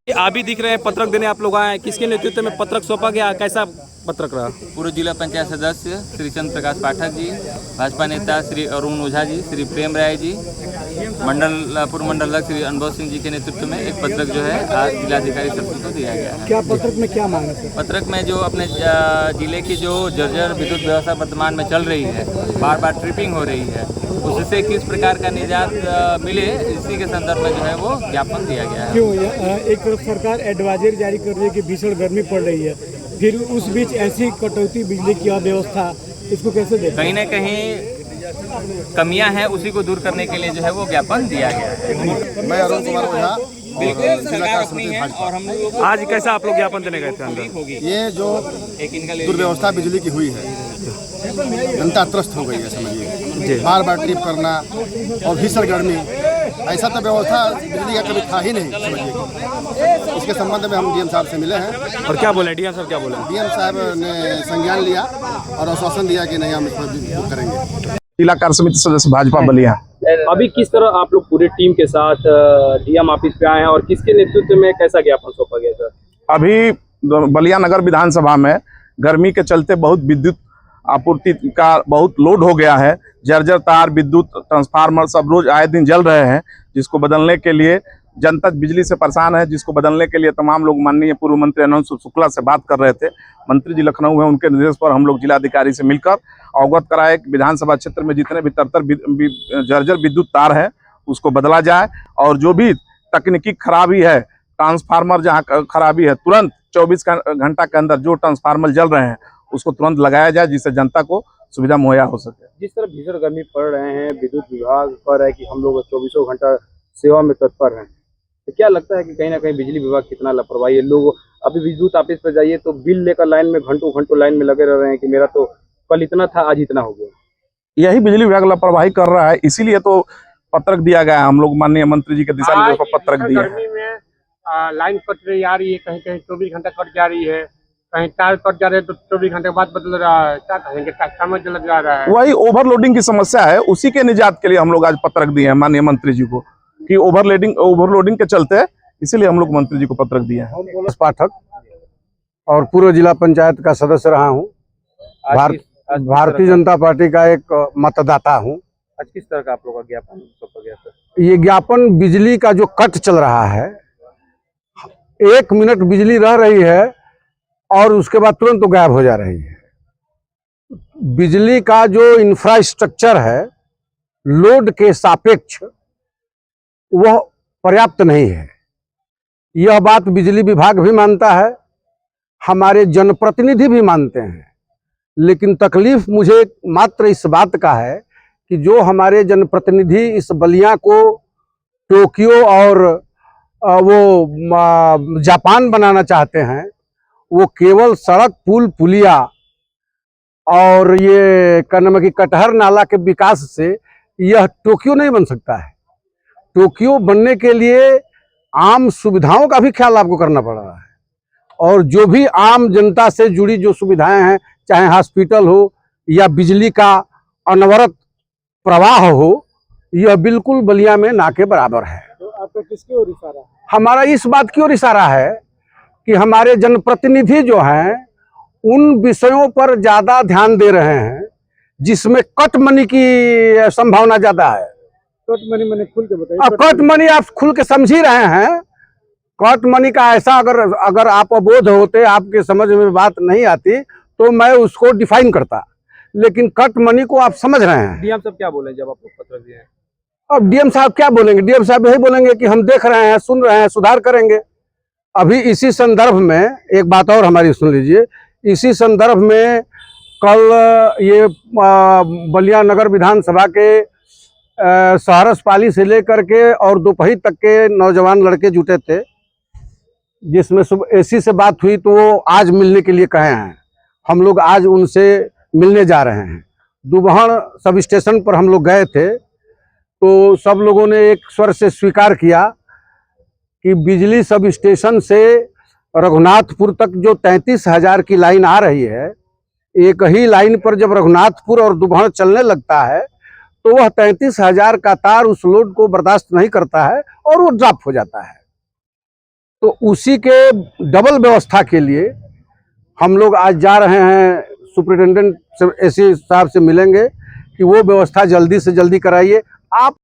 आप भी दिख रहे हैं, पत्रक देने आप लोग आए हैं, किसके नेतृत्व में पत्रक सौंपा गया, कैसा पत्रक रहा? पूर्व जिला पंचायत सदस्य श्री चंद्र प्रकाश पाठक जी, भाजपा नेता श्री अरुण ओझा जी, श्री प्रेम राय जी, पूर्व मंडल श्री अनुभव सिंह जी के नेतृत्व में एक पत्रक जो है आज जिलाधिकारी सचिव को दिया गया है। क्या पत्रक में क्या मांग है? पत्रक में जो अपने जिले की जो जर्जर विद्युत व्यवस्था वर्तमान में चल रही है, बार बार ट्रिपिंग हो रही है, उससे किस प्रकार का निजात मिले, इसी के संदर्भ में जो है वो ज्ञापन दिया गया है। क्यों एक तरफ सरकार एडवाइजरी जारी कर रही है कि भीषण गर्मी पड़ रही है, फिर उस बीच ऐसी कटौती बिजली की अव्यवस्था, इसको कैसे देखें? कहीं न कहीं कमियां हैं, उसी को दूर करने के लिए जो है वो ज्ञापन दिया गया है। मैं अरुण कुमार ओझा, बिल्कुल सरकार अपनी है और हम लोग आज कैसा आप लोग ज्ञापन देने गए थे अंदर? ये जो दुर्व्यवस्था बिजली की हुई है, जनता त्रस्त हो गई है समझिए। बार बार ट्रिप करना और भीषण गर्मी, ऐसा तो व्यवस्था बिजली का कभी था ही नहीं समझिए। इसके संबंध में हम डीएम साहब से मिले हैं। और क्या बोले डीएम साहब? क्या बोले? डीएम साहब ने संज्ञान लिया और आश्वासन दिया कि नहीं हम इसको दूर करेंगे। जिला कार्य समिति सदस्य भाजपा बलिया। अभी किस तरह आप लोग पूरी टीम के साथ डीएम ऑफिस पे आए हैं और किसके नेतृत्व में कैसा ज्ञापन सौंपा गया सर? अभी बलिया नगर विधानसभा में गर्मी के चलते बहुत विद्युत आपूर्ति का बहुत लोड हो गया है। जर्जर तार, विद्युत ट्रांसफार्मर सब रोज आए दिन जल रहे हैं, जिसको बदलने के लिए जनता बिजली से परेशान है, जिसको बदलने के लिए तमाम लोग माननीय पूर्व मंत्री अनंत शुक्ला से बात कर रहे थे। मंत्री जी लखनऊ है, उनके निर्देश पर हम लोग जिलाधिकारी से मिलकर अवगत कराए कि विधानसभा क्षेत्र में जितने भी जर्जर विद्युत तार है उसको बदला जाए, और जो भी तकनीकी खराबी है, ट्रांसफार्मर जहाँ खराबी है, तुरंत 24 घंटा के अंदर जो ट्रांसफार्मर जल रहे हैं उसको तुरंत लगाया जाए, जिससे जनता को सुविधा मुहैया हो सके। जिस तरह भीषण गर्मी पड़ रहे हैं, विद्युत विभाग कह रहा है कि हम लोग 24 घंटा सेवा में तत्पर हैं, तो क्या लगता है कि कहीं ना कहीं बिजली विभाग कितना लापरवाही है? लोग अभी विद्युत ऑफिस पर जाइए तो बिल लेकर लाइन में घंटों घंटों लाइन में लगे रह रहे हैं कि मेरा तो कल इतना था, आज इतना हो गया। यही बिजली विभाग लापरवाही कर रहा है, इसीलिए तो पत्रक दिया गया है। हम लोग माननीय मंत्री जी के दिशा निर्देश पर पत्रक दिया है। गर्मी में लाइन कट रही आ रही है, कहीं कहीं 24 घंटा कट जा रही है, कहीं तार कट जा रहे हैं तो 24 घंटे बाद बदल रहा है, क्या कहेंगे, ट्रांसफार्मर जल जा रहा है। वही ओवरलोडिंग की समस्या है, उसी के निजात के लिए हम लोग आज पत्रक दिए हैं माननीय मंत्री जी को कि ओवरलोडिंग के चलते, इसीलिए हम लोग मंत्री जी को पत्रक दिए हैं। पाठक और पूर्व जिला पंचायत का सदस्य रहा हूँ, भारतीय जनता पार्टी का एक मतदाता हूँ। आज किस तरह का आप लोग का ज्ञापन सौंपा गया सर? ये ज्ञापन बिजली का जो कट चल रहा है, 1 मिनट बिजली रह रही है और उसके बाद तुरंत तो गायब हो जा रही है। बिजली का जो इंफ्रास्ट्रक्चर है लोड के सापेक्ष वह पर्याप्त नहीं है। यह बात बिजली विभाग भी मानता है, हमारे जनप्रतिनिधि भी मानते हैं, लेकिन तकलीफ मुझे मात्र इस बात का है कि जो हमारे जनप्रतिनिधि इस बलिया को टोक्यो और वो जापान बनाना चाहते हैं, वो केवल सड़क, पुल, पुलिया और ये कहना कि कटहर नाला के विकास से यह टोक्यो नहीं बन सकता है। टोक्यो बनने के लिए आम सुविधाओं का भी ख्याल आपको करना पड़ रहा है, और जो भी आम जनता से जुड़ी जो सुविधाएं हैं, चाहे हॉस्पिटल हो या बिजली का अनवरत प्रवाह हो, यह बिल्कुल बलिया में ना के बराबर है। तो आपका किसकी ओर इशारा है? हमारा इस बात की ओर इशारा है कि हमारे जनप्रतिनिधि जो हैं उन विषयों पर ज्यादा ध्यान दे रहे हैं जिसमें कट मनी की संभावना ज्यादा है। कट मनी मैंने खुल के बताइए। कट मनी आप खुल के समझ ही रहे हैं। कट मनी का ऐसा अगर आप अबोध होते, आपके समझ में बात नहीं आती तो मैं उसको डिफाइन करता, लेकिन कट मनी को आप समझ रहे हैं। डीएम साहब क्या बोले जब आप लोग पत्र दिए हैं? अब डीएम साहब क्या बोलेंगे? डीएम साहब यही बोलेंगे कि हम देख रहे हैं, सुन रहे हैं, सुधार करेंगे। अभी इसी संदर्भ में एक बात और हमारी सुन लीजिए। इसी संदर्भ में कल ये बलिया नगर विधानसभा के सहरस पाली से लेकर के और दोपहर तक के नौजवान लड़के जुटे थे, जिसमें सुबह एसी से बात हुई तो वो आज मिलने के लिए कहे हैं। हम लोग आज उनसे मिलने जा रहे हैं। दुबहन सब स्टेशन पर हम लोग गए थे तो सब लोगों ने एक स्वर से स्वीकार किया कि बिजली सब स्टेशन से रघुनाथपुर तक जो 33,000 की लाइन आ रही है, एक ही लाइन पर जब रघुनाथपुर और दुबहन चलने लगता है तो वह 33,000 का तार उस लोड को बर्दाश्त नहीं करता है और वो ड्रॉप हो जाता है। तो उसी के डबल व्यवस्था के लिए हम लोग आज जा रहे हैं सुपरिटेंडेंट से, एसी साहब से मिलेंगे कि वो व्यवस्था जल्दी से जल्दी कराइए। आप